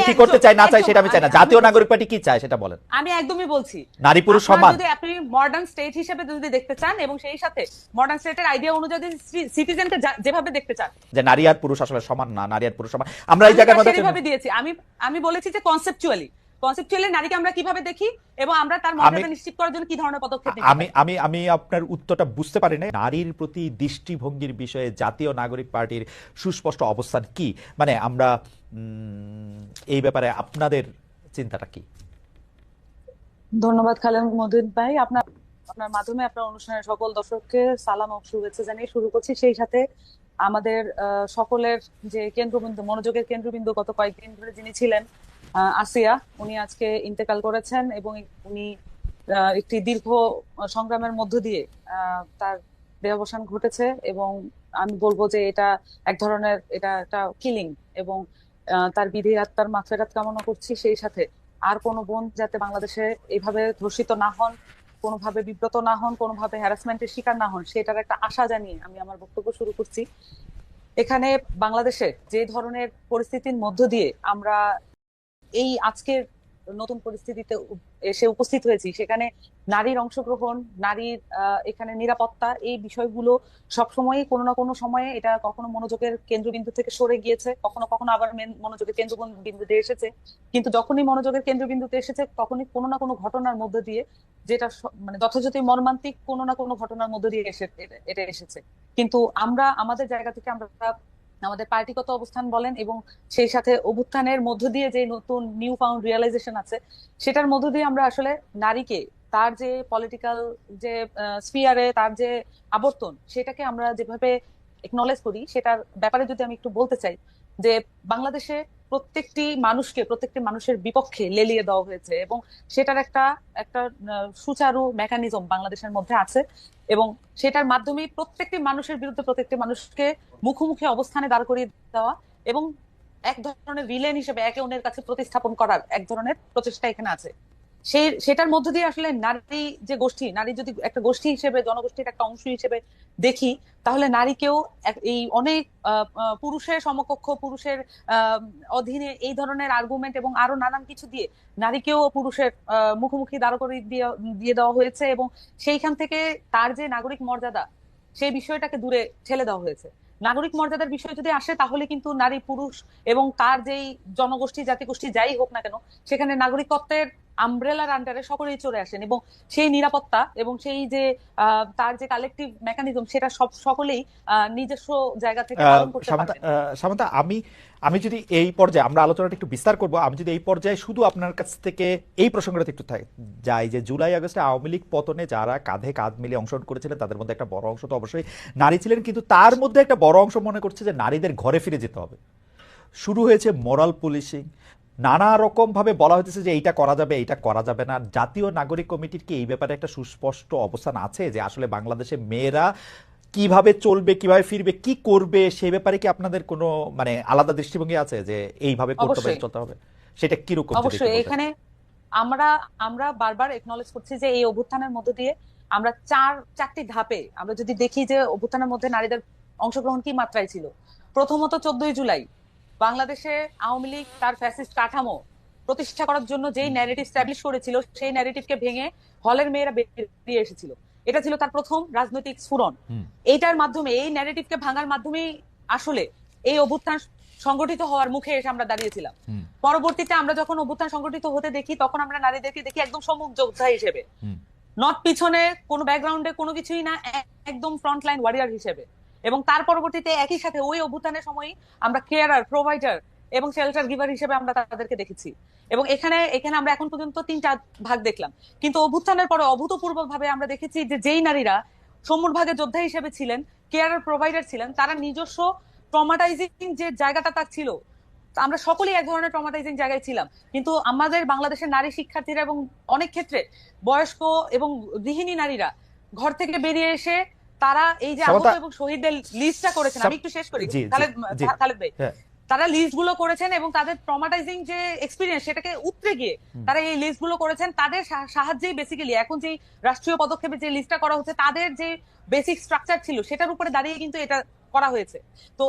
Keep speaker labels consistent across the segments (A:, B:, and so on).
A: কি করতে চায় না চায় সেটা আমি চাই না। জাতীয় নাগরিক পার্টি কি চায় সেটা বলেন।
B: আমি একদমই বলছি
A: নারী পুরুষ সমান।
B: যদি আপনি মডার্ন স্টেট হিসেবে যদি দেখতে চান এবং সেই সাথে মডার্ন স্টেটের আইডিয়া অনুযায়ী সিটিজেনকে যেভাবে দেখতে চান
A: যে নারী আর পুরুষ আসলে সমান না, নারী আর পুরুষ সমান, আমরা এই জায়গার মধ্যে
B: সেইভাবে দিয়েছি। আমি বলেছি যে কনসেপচুয়ালি নারীকে আমরা কিভাবে দেখি এবং আমরা তার মর্যাদা নিশ্চিত করার জন্য কি ধরনের পদক্ষেপ নিতে পারি।
A: আমি আপনার উত্তরটা বুঝতে পারি না। নারীর প্রতি দৃষ্টিভঙ্গির বিষয়ে জাতীয় নাগরিক পার্টির সুস্পষ্ট অবস্থান কি, মানে আমরা এই ব্যাপারে আপনাদের চিন্তাটা কি?
B: ধন্যবাদ খালেদ মহিউদ্দিন ভাই। আপনার মাধ্যমে আপনার অনুষ্ঠানের সকল দর্শককে সালাম ও শুভেচ্ছা জানিয়ে শুরু করছি। সেই সাথে আমাদের সকলের যে কেন্দ্রবিন্দু, মনোযোগের কেন্দ্রবিন্দু গত কয়েকদিন ধরে যিনি ছিলেন, আসিয়া, উনি আজকে ইন্তেকাল করেছেন এবং উনি একটি দীর্ঘ সংগ্রামের মধ্য দিয়ে তার দেহাবসান ঘটেছে এবং আমি বলবো যে এটা এক ধরনের এটা একটা কিলিং এবং তার বিধি আত্মার মাগফিরাত কামনা করছি। সেই সাথে আর কোনো বোন যাতে বাংলাদেশে এইভাবে ধর্ষিত না হন, কোনোভাবে বিব্রত না হন, কোনোভাবে হ্যারাসমেন্টের শিকার না হন, সেটার একটা আশা জানিয়ে আমি আমার বক্তব্য শুরু করছি। এখানে বাংলাদেশে যে ধরনের পরিস্থিতির মধ্য দিয়ে আমরা এই আজকের নতুন পরিস্থিতিতে এসে উপস্থিত হয়েছি, সেখানে নারীর অংশগ্রহণ, নারীর এখানে নিরাপত্তা, এই বিষয়গুলো সবসময় কোনো না কোনো সময়ে এটা কখনো মনোযোগের কেন্দ্রবিন্দু থেকে সরে গিয়েছে, কখনো কখনো আবার মনোযোগের কেন্দ্রবিন্দুতে এসেছে। কিন্তু যখনই মনোযোগের কেন্দ্রবিন্দুতে এসেছে তখনই কোনো না কোনো ঘটনার মধ্য দিয়ে, যেটা মানে যথাযথ মর্মান্তিক কোনো না কোনো ঘটনার মধ্য দিয়ে এটা এসেছে। কিন্তু আমরা আমাদের জায়গা থেকে আমরা আমাদের পার্টিগত অবস্থান বলেন এবং সেই সাথে অভ্যুত্থানের মধ্য দিয়ে যে নতুন নিউ ফাউন্ড রিয়েলাইজেশন আছে, সেটার মধ্য দিয়ে আমরা আসলে নারীকে তার যে পলিটিক্যাল যে স্পিয়ারে তার যে আবর্তন, সেটাকে আমরা যেভাবে একনলেজ করি, সেটার ব্যাপারে যদি আমি একটু বলতে চাই যে বাংলাদেশে প্রত্যেকটি মানুষের বিপক্ষে লেলিয়ে দেওয়া হয়েছে এবং সেটার একটা একটা সুচারু মেকানিজম বাংলাদেশের মধ্যে আছে এবং সেটার মাধ্যমে প্রত্যেকটি মানুষের বিরুদ্ধে প্রত্যেকটি মানুষকে মুখোমুখি অবস্থানে দাঁড় করিয়ে দেওয়া এবং এক ধরনের ভিলেন হিসেবে একে অন্যের কাছে প্রতিস্থাপন করার এক ধরনের প্রচেষ্টা এখানে আছে। সেটার মধ্য দিয়ে আসলে নারী যে গোষ্ঠী, নারী যদি একটা গোষ্ঠী হিসেবে, জনগোষ্ঠীর একটা অংশ হিসেবে দেখি, তাহলে নারীকেও এই অনেক পুরুষের সমকক্ষ, পুরুষের অধীনে এই ধরনের আর্গুমেন্ট এবং আরো নানান কিছু দিয়ে নারীকেও পুরুষের মুখোমুখি দাঁড় করিয়ে দিয়ে দেওয়া হয়েছে এবং সেইখান থেকে তার যে নাগরিক মর্যাদা, সেই বিষয়টাকে দূরে ঠেলে দেওয়া হয়েছে। নাগরিক মর্যাদার বিষয় যদি আসে তাহলে কিন্তু নারী পুরুষ এবং তার যেই জনগোষ্ঠী জাতিগোষ্ঠী যাই হোক না কেন, সেখানে নাগরিকত্বের আমব্রেলার আন্ডারে সকলেই চলে আসেন এবং সেই নিরাপত্তা এবং সেই যে তার যে কালেকটিভ মেকানিজম, সেটা সকলেই নিজস্ব জায়গা থেকে পালন করতে পারবেন।
A: সামান্তা, আমি যদি এই পর্যায়ে আমরা আলোচনাটা একটু বিস্তার করব, আমি যদি এই পর্যায়ে শুধু আপনার কাছ থেকে এই প্রসঙ্গটা একটু যাই যে জুলাই আগস্টে আওয়ামী লীগ পতনে যারা কাঁধে কাঁধ মিলিয়ে অংশগ্রহণ করেছিলেন তাদের মধ্যে একটা বড় অংশ তো অবশ্যই নারী ছিলেন, কিন্তু তার মধ্যে একটা বড় অংশ মনে করছে যে নারীদের ঘরে ফিরে যেতে হবে। শুরু হয়েছে মোরাল পুলিশিং, নানা রকম ভাবে বলা হয়েছে যে এইটা করা যাবে, এইটা করা যাবে না। জাতীয় নাগরিক কমিটির কি এই ব্যাপারে একটা সুস্পষ্ট অবস্থান আছে যে আসলে বাংলাদেশে মেয়েরা কিভাবে চলবে, কিভাবে ফিরবে, কি করবে, সেই ব্যাপারে কি আপনাদের কোনো মানে আলাদা দৃষ্টিভঙ্গি আছে যে এইভাবে করতে হবে, চলতে হবে, সেটা কিরকম?
B: অবশ্যই এখানে আমরা বারবার একনলেজ করছি যে এই অভ্যুত্থানের মধ্য দিয়ে আমরা চারটি ধাপে আমরা যদি দেখি যে অভ্যুত্থানের মধ্যে নারীদের অংশগ্রহণ কি মাত্রায় ছিল। প্রথমত 14ই জুলাই বাংলাদেশে আওয়ামী লীগ তার ফ্যাসিস্ট কাঠামো প্রতিষ্ঠা করার জন্য যেই ন্যারেটিভ স্ট্যাবলিশ করেছিল, সেই ন্যারেটিভকে ভেঙে হলের মেয়েরা বেরিয়ে এসেছিল। এটা ছিল তার প্রথম রাজনৈতিক স্ফুরণ। এইটার মাধ্যমে, এই ন্যারেটিভকে ভাঙার মাধ্যমেই আসলে এই অভ্যুত্থান সংগঠিত হওয়ার মুখে এসে আমরা দাঁড়িয়েছিলাম। পরবর্তীতে আমরা যখন অভ্যুত্থান সংগঠিত হতে দেখি, তখন আমরা নারীদেরকে দেখি একদম সম্মুখ যোদ্ধা হিসেবে, নট পিছনে কোনো ব্যাকগ্রাউন্ডে কোনো কিছুই না, একদম ফ্রন্টলাইন ওয়ারিয়ার হিসেবে। এবং তার পরবর্তীতে একই সাথে ওই অভ্যুত্থানের সময় আমরা কেয়ারার, প্রোভাইডার এবং শেল্টার গিভার হিসেবে আমরা তাদেরকে দেখেছি। এবং এখানে আমরা এখন পর্যন্ত 3টা ভাগ দেখলাম, কিন্তু অভ্যুত্থানের পরে অভূতপূর্ব ভাবে আমরা দেখেছি যে যেই নারীরা সম্মুখ ভাগে যোদ্ধা হিসেবে ছিলেন, কেয়ারার, প্রোভাইডার ছিলেন, তারা নিজস্ব ট্রমাটাইজিং যে জায়গাটা তার ছিল, আমরা সকলেই এক ধরনের ট্রমাটাইজিং জায়গায় ছিলাম। কিন্তু আমাদের বাংলাদেশের নারী শিক্ষার্থীরা এবং অনেক ক্ষেত্রে বয়স্ক এবং গৃহিণী নারীরা ঘর থেকে বেরিয়ে এসে তারা এই যে আহত এবং শহীদদের লিস্টটা করেছেন, আমি একটু শেষ করি খালেদ ভাই, তারা লিস্ট গুলো করেছেন এবং তাদের ট্রমাটাইজিং যে এক্সপিরিয়েন্স, সেটাকে উতরে গিয়ে তারা এই লিস্ট গুলো করেছেন। তাদের সাহায্যেই বেসিক্যালি এখন যে রাষ্ট্রীয় পদক্ষেপে যে লিস্টটা করা হচ্ছে, তাদের যে বেসিক স্ট্রাকচার ছিল সেটার উপরে দাঁড়িয়ে কিন্তু এটা করা হয়েছে। তো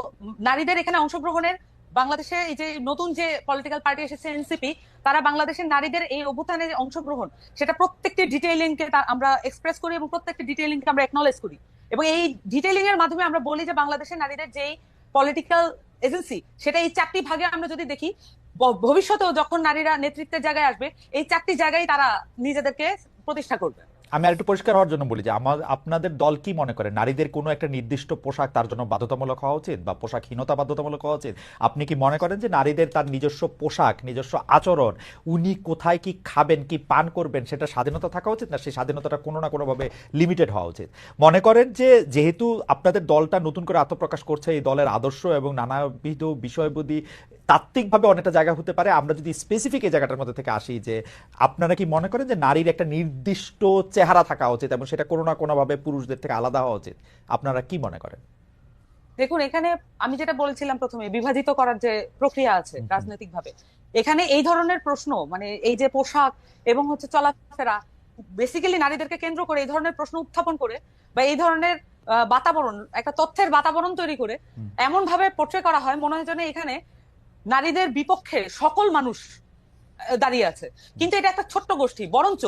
B: নারীদের এখানে অংশগ্রহণের বাংলাদেশে এই যে নতুন যে পলিটিক্যাল পার্টি এসেছে এনসিপি, তারা বাংলাদেশের নারীদের এই অভ্যুত্থানে যে অংশগ্রহণ, সেটা প্রত্যেকটি ডিটেইলিং কে আমরা এক্সপ্রেস করি এবং প্রত্যেকটি ডিটেইলিং কে আমরা একনলেজ করি, এবং এই ডিটেইলিং এর মাধ্যমে আমরা বলি যে বাংলাদেশের নারীদের যেই পলিটিক্যাল এজেন্সি, সেটা এই 4টি ভাগে আমরা যদি দেখি, ভবিষ্যতেও যখন নারীরা নেতৃত্বের জায়গায় আসবে, এই 4টি জায়গায় তারা নিজেদেরকে প্রতিষ্ঠা করবে।
A: আমি আরেকটু পরিষ্কার হওয়ার জন্য বলি যে আপনাদের দল কি মনে করে নারীদের কোনো একটা নির্দিষ্ট পোশাক তার জন্য বাধ্যতামূলক হওয়া উচিত বা পোশাকহীনতা বাধ্যতামূলক হওয়া উচিত? আপনি কি মনে করেন যে নারীদের তার নিজস্ব পোশাক, নিজস্ব আচরণ, উনি কোথায় কি খাবেন, কি পান করবেন, সেটা স্বাধীনতা থাকা উচিত, না সেই স্বাধীনতাটা কোনো না কোনোভাবে লিমিটেড হওয়া উচিত? মনে করেন যে যেহেতু আপনাদের দলটা নতুন করে আত্মপ্রকাশ করছে, এই দলের আদর্শ এবং নানাবিধ বিষয়বদি তাত্ত্বিকভাবে অনেকটা জায়গা হতে পারে, আমরা যদি স্পেসিফিক এই জায়গাটার মধ্যে থেকে আসি, যে আপনারা কি মনে করেন যে নারীর একটা নির্দিষ্ট চেহারা থাকা উচিত এবং সেটা কোনো না কোনোভাবে পুরুষদের থেকে আলাদা হওয়া উচিত? আপনারা কি মনে করেন?
B: দেখুন, এখানে আমি যেটা বলেছিলাম প্রথমে, বিভাজিত করার যে প্রক্রিয়া আছে রাজনৈতিক ভাবে, এখানে এই ধরনের প্রশ্ন, মানে এই যে পোশাক এবং হচ্ছে চলাফেরা, বেসিক্যালি নারীদেরকে কেন্দ্র করে এই ধরনের প্রশ্ন উত্থাপন করে বা এই ধরনের বাতাবরণ, একটা তথ্যের বাতাবরণ তৈরি করে এমন ভাবে পোট্রে করা হয়, মনে হয় যেন এখানে নারীদের বিপক্ষে সকল মানুষ দাঁড়িয়ে আছে, কিন্তু এটা একটা ছোট্ট গোষ্ঠী। বরঞ্চ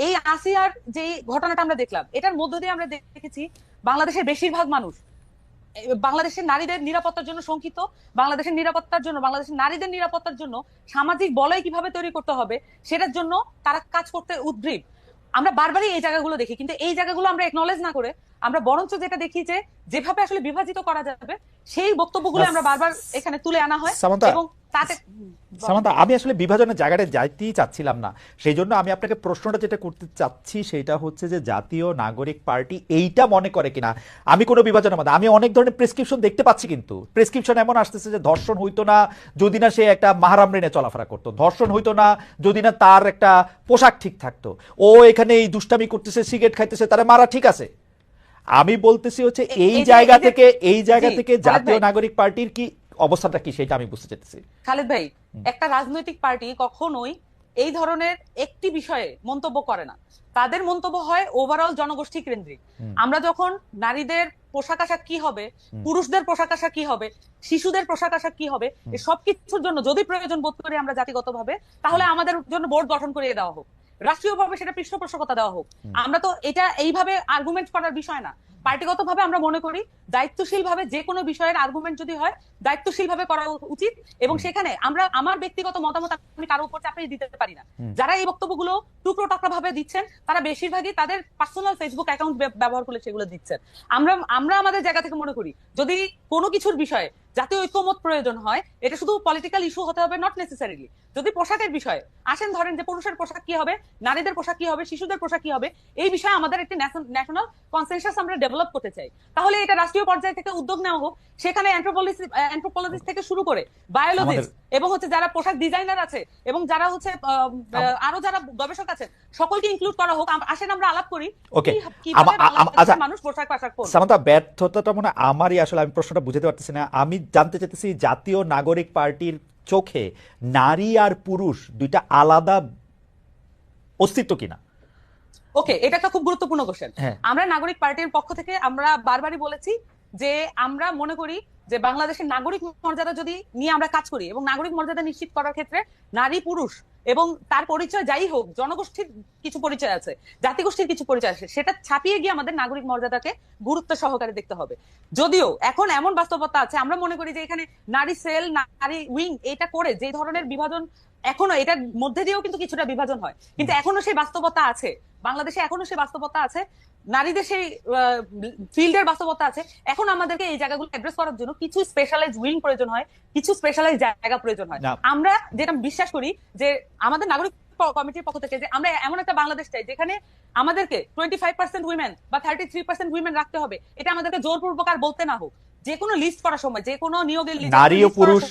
B: এই আসিয়ার যে ঘটনাটা আমরা দেখলাম, এটার মধ্য দিয়ে আমরা দেখেছি বাংলাদেশের বেশিরভাগ মানুষ বাংলাদেশের নারীদের নিরাপত্তার জন্য শঙ্কিত, বাংলাদেশের নিরাপত্তার জন্য, বাংলাদেশের নারীদের নিরাপত্তার জন্য সামাজিক বলয় কিভাবে তৈরি করতে হবে সেটার জন্য তারা কাজ করতে উদ্গ্রীব। আমরা বারবারই এই জায়গাগুলো দেখি, কিন্তু এই জায়গাগুলো আমরা একনলেজ না করে আমরা বরঞ্চ যেটা দেখি যে যেভাবে আসলে বিভাজিত করা যাবে সেই বক্তব্যগুলো আমরা বারবার এখানে তুলে আনা হয়।
A: সামান্তা,
B: এবং তাতে
A: সামান্তা, আমি আসলে বিভাজনের জায়গাটা যাইতেই চাচ্ছিলাম না, সেই জন্য আমি আপনাকে প্রশ্নটা যেটা করতে চাচ্ছি সেটা হচ্ছে যে জাতীয় নাগরিক পার্টি এইটা মনে করে কিনা আমি কোনো বিভাজনের মধ্যে, আমি অনেক ধরনের প্রেসক্রিপশন দেখতে পাচ্ছি, কিন্তু প্রেসক্রিপশন এমন আসতেছে যে ধর্ষণ হইতো না যদি না সে একটা মাহারাম রেনে চলাফেরা করতো, ধর্ষণ হইতো না যদি না তার একটা পোশাক ঠিক থাকতো, ও এখানে এই দুষ্টামি করতেছে, সিগারেট খাইতেছে, তারা মারা ঠিক আছে। আমি বলতেছি হচ্ছে এই জায়গা থেকে জাতীয় নাগরিক পার্টির কি অবস্থাটা কি সেটা আমি বুঝতে চাইতেছি।
B: খালেদ ভাই, একটা রাজনৈতিক পার্টি কখনোই এই ধরনের একটি বিষয়ে মন্তব্য করে না, তাদের মন্তব্য হয় ওভারঅল জনগোষ্ঠী কেন্দ্রিক। আমরা যখন নারীদের পোশাক আশাক কি হবে, পুরুষদের পোশাক আশাক কি হবে, শিশুদের পোশাক আশাক কি হবে, এই সবকিছুর জন্য যদি প্রয়োজন বোধ করি আমরা জাতিগতভাবে, তাহলে আমাদের জন্য বোর্ড গঠন করে দেওয়া হোক, রাষ্ট্রীয়ভাবে সেটা পৃষ্ঠপোষকতা দেওয়া হোক। আমরা তো এটা এইভাবে আর্গুমেন্ট করার বিষয় না। পার্টিগতভাবে আমরা মনে করি দায়িত্বশীল ভাবে যে কোনো বিষয়ের আর্গুমেন্ট যদি হয় দায়িত্বশীল ভাবে করা উচিত, এবং সেখানে আমরা আমার ব্যক্তিগত মতামত আমি কারো উপর চাপিয়ে দিতে পারি না। যারা এই বক্তব্যগুলো টুকরো টাকরা ভাবে দিচ্ছেন তারা বেশিরভাগই তাদের পার্সোনাল ফেসবুক অ্যাকাউন্ট ব্যবহার করে সেগুলো দিচ্ছেন। আমরা আমাদের জায়গা থেকে মনে করি যদি কোনো কিছুর বিষয়ে জাতীয় ঐক্যমত প্রয়োজন হয়, এটা শুধু পলিটিক্যাল ইস্যু হতে হবে নট নেসেসারিলি। যদি পোশাকের বিষয়ে আসেন, ধরেন যে পুরুষের পোশাক কি হবে, নারীদের পোশাক কি হবে, শিশুদের পোশাক কি হবে, এই বিষয়ে আমাদের একটি ন্যাশনাল কনসেনসাস আমরা ডেভেলপ করতে চাই, তাহলে এটা রাষ্ট্রীয় পর্যায় থেকে উদ্যোগ নেওয়া হোক। সেখানে অ্যানথ্রোপোলজিস্ট থেকে শুরু করে বায়োলজিস্ট এবং হচ্ছে যারা পোশাক ডিজাইনার আছে এবং যারা হচ্ছে আরো যারা গবেষক আছে, সকলকে ইনক্লুড করা হোক। আসেন আমরা আলাপ করি মানুষ পোশাক আশাক পরবে।
A: সামান্তা, ব্যর্থতাটা মনে আমারই, আসলে আমি প্রশ্নটা বুঝতে পারতেছি না। আমি জানতে চাইতেছি জাতীয় নাগরিক পার্টির চোখে নারী আর পুরুষ দুইটা আলাদা অস্তিত্ব কিনা।
B: ওকে, এটা একটা খুব গুরুত্বপূর্ণ কোশ্চেন। আমরা নাগরিক পার্টির পক্ষ থেকে আমরা বারবারই বলেছি যে আমরা মনে করি যে বাংলাদেশের নাগরিক মর্যাদা যদি নিয়ে আমরা কাজ করি এবং নাগরিক মর্যাদা নিশ্চিত করার ক্ষেত্রে নারী পুরুষ এবং তার পরিচয় যাই হোক, জনগোষ্ঠীর কিছু পরিচয় আছে, জাতিগোষ্ঠীর কিছু পরিচয় আছে, সেটা ছাপিয়ে গিয়ে আমাদের নাগরিক মর্যাদাকে গুরুত্ব সহকারে দেখতে হবে। যদিও এখন এমন বাস্তবতা আছে, আমরা মনে করি যে এখানে নারী সেল, নারী উইং, এটা করে যে ধরনের বিভাজন এখনো, এটার মধ্যে দিয়েও কিন্তু কিছুটা বিভাজন হয়, কিন্তু এখনো সেই বাস্তবতা আছে বাংলাদেশে, এখনো সেই বাস্তবতা আছে, নারীদের সেই ফিল্ডের বাস্তবতা আছে। এখন আমাদেরকে এই জায়গাগুলো অ্যাড্রেস করার জন্য কিছু স্পেশালাইজ উইং প্রয়োজন হয়, কিছু স্পেশালাইজ জায়গা প্রয়োজন হয়। আমরা যেটা বিশ্বাস করি যে আমাদের নাগরিক কমিটির পক্ষ থেকে যে আমরা এমন একটা বাংলাদেশ চাই যেখানে আমাদেরকে 25% উইমেন বা 33% উইমেন রাখতে হবে, এটা আমাদেরকে জোরপূর্বক আর বলতে না হোক। যে কোনো লিস্ট করার সময়, যে কোনো নিয়োগের
A: নারী ও পুরুষ,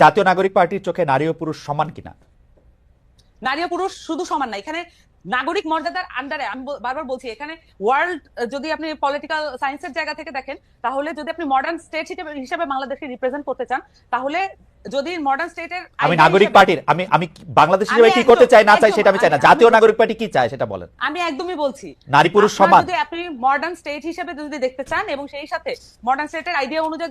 A: জাতীয় নাগরিক পার্টির চোখে নারী ও পুরুষ সমান কিনা?
B: নারী ও পুরুষ শুধু সমান না, এখানে নাগরিক মর্যাদার আন্ডারে, আমি বারবার বলছি, এখানে ওয়ার্ল্ড যদি আপনি পলিটিক্যাল সায়েন্সের জায়গা থেকে দেখেন, তাহলে যদি আপনি মডার্ন স্টেট হিসেবে বাংলাদেশকে রিপ্রেজেন্ট করতে চান, তাহলে যদি মডার্ন স্টেটের
A: আমি নাগরিক পার্টির আমি বাংলাদেশ হিসেবে কি করতে চাই না চাই সেটা আমি চাই না, জাতীয় নাগরিক পার্টি কি চায় সেটা বলেন।
B: আমি একদমই বলছি
A: নারী পুরুষ
B: আপনারা
A: সমান।
B: যদি আপনি মডার্ন স্টেট হিসেবে যদি দেখতে চান এবং সেই সাথে মডার্ন স্টেটের আইডিয়া অনুযায়ী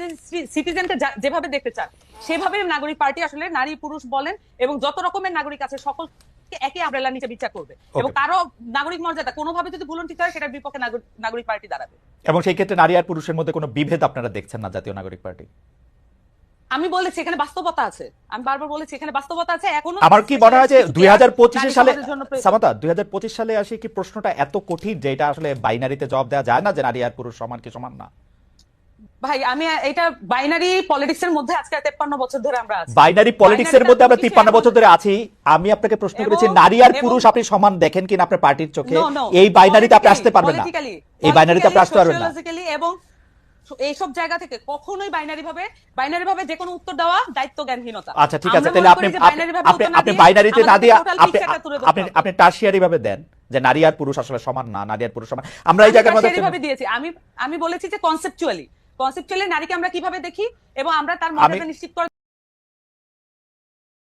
B: সিটিজেনকে যেভাবে দেখতে চান সেভাবে নাগরিক পার্টি আসলে নারী পুরুষ বলেন এবং যত রকমের নাগরিক আছে সকলকে একই আমব্রেলার নিচে বিচার করবে এবং কারো নাগরিক মর্যাদা কোনোভাবে যদি ভুলুণ্ঠিত হয় সেটার বিপক্ষে নাগরিক পার্টি দাঁড়াবে।
A: এবং সেই ক্ষেত্রে নারী আর পুরুষের মধ্যে কোনো বিভেদ আপনারা দেখছেন না জাতীয় নাগরিক পার্টি?
B: আমি বলেছি এখানে বাস্তবতা আছে, আমি বারবার বলেছি এখানে বাস্তবতা আছে। এখনো
A: আমার কি মনে হয় যে 2025 সালে
B: নারী সমাজের জন্য
A: সামাতা 2025 সালে আসে কি প্রশ্নটা এত কঠিন যে এটা আসলে বাইনারিতে জবাব দেওয়া যায় না যে নারী আর পুরুষ সমান কি সমান না?
B: ভাই আমি এটা বাইনারি পলিটিক্স এর মধ্যে আজকে 53 বছর ধরে আমরা আছি।
A: বাইনারি পলিটিক্স এর মধ্যে আমরা 53 বছর ধরে আছি। আমি আপনাকে প্রশ্ন করেছি নারী আর পুরুষ আপনি সমান দেখেন কিনা আপনার পার্টির চোখে? এই বাইনারিতে আপনি আসতে পারবেন না, এই বাইনারিতে আপনি আসতে পারবেন না।
B: এবং এইসব জায়গা থেকে কখনোই বাইনারি ভাবে যে কোনো উত্তর দেওয়া দায়িত্ব জ্ঞানহীনতা।
A: আচ্ছা ঠিক আছে, তাহলে আপনি বাইনারিতে না দিয়ে আপনি টার্সিয়ারি ভাবে দেন যে নারী আর পুরুষ আসলে সমান না, নারী আর পুরুষ সমান। আমরা এই জায়গার মধ্যে
B: ভাবে দিয়েছি। আমি বলেছি যে কনসেপচুয়ালি নারীকে আমরা কিভাবে দেখি এবং আমরা তার মর্যাদা নিশ্চিত করার